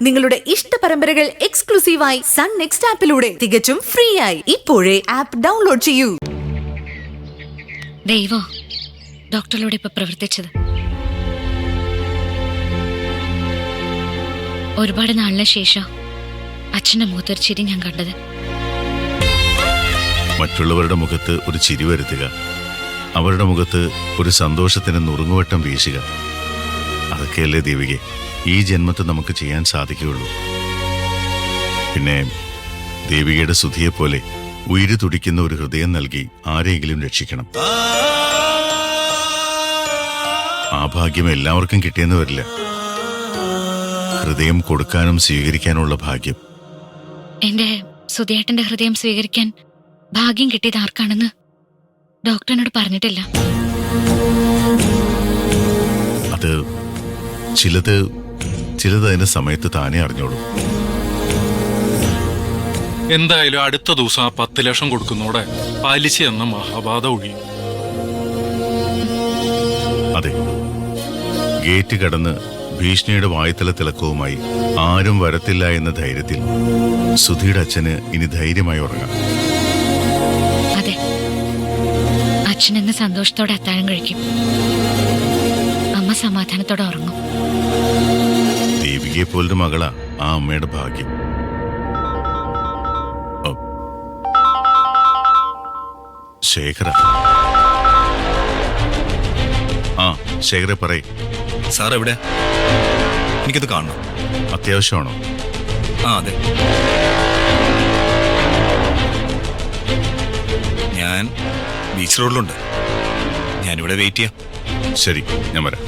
നിങ്ങളുടെ ഇഷ്ട പരമ്പരകൾ എക്സ്ക്ലൂസീവായി സൺ നെക്സ്റ്റ് ആപ്പിലൂടെ തികച്ചും ഫ്രീ ആയി ഇപ്പോഴേ ആപ്പ് ഡൗൺലോഡ് ചെയ്യൂ. ദൈവം ഡോക്ടറിലൂടെ ഇപ്പൊ പ്രവർത്തിച്ചത്. ഒരുപാട് നാളിന് ശേഷം അച്ഛന്റെ മുഖത്തൊരു ചിരി ഞാൻ കണ്ടത്. മറ്റുള്ളവരുടെ മുഖത്ത് ഒരു ചിരി വരുത്തുക, അവരുടെ മുഖത്ത് ഒരു സന്തോഷത്തിന് നുറുങ്ങുവട്ടം വീശുക, അതൊക്കെയല്ലേ ദേവികെ ഈ ജന്മത്തിൽ നമുക്ക് ചെയ്യാൻ സാധിക്കുകയുള്ളൂ. പിന്നെ ദേവികയുടെ സുധിയെപ്പോലെ ഉയിര് തുടിക്കുന്ന ഒരു ഹൃദയം നൽകി ആരെയെങ്കിലും രക്ഷിക്കണം. ആ ഭാഗ്യം എല്ലാവർക്കും കിട്ടിയെന്ന് വരില്ല. ഹൃദയം കൊടുക്കാനും സ്വീകരിക്കാനുള്ള ഭാഗ്യം. എന്റെ സുധിയേട്ടന്റെ ഹൃദയം സ്വീകരിക്കാൻ ഭാഗ്യം കിട്ടിയത് ആർക്കാണെന്ന് ഡോക്ടറിനോട് പറഞ്ഞിട്ടില്ല. അത് ചിലത് അതിന്റെ സമയത്ത് താനേ അറിഞ്ഞോളൂ. എന്തായാലും അടുത്ത ദിവസം ആ 10 ലക്ഷം കൊടുക്കുന്നോടെ പലിശ എന്ന മഹാബാധ ഒഴിയും. അതെ, ഗേറ്റ് കടന്ന് ഭീഷണിയുടെ വായ്ത്തല തിളക്കവുമായി ആരും വരത്തില്ല എന്ന ധൈര്യത്തിൽ സുധിയുടെ അച്ഛന് ഇനി ധൈര്യമായി ഉറങ്ങാം. അതെ, അച്ഛൻ ഇന്ന് സന്തോഷത്തോടെ അത്താഴം കഴിക്കും, അമ്മ സമാധാനത്തോടെ ഉറങ്ങും. ദേവികയെ പോലൊരു മകളാ ആ അമ്മയുടെ ഭാഗ്യം. ശേഖര, ശേഖര പറയ്. സാർ എവിടെ? എനിക്കത് കാണണം. അത്യാവശ്യമാണോ? അതെ, ഞാൻ ബീച്ച് റോഡിലുണ്ട്. ഞാനിവിടെ വെയിറ്റ് ചെയ്യാം. ശരി, ഞാൻ വരാം.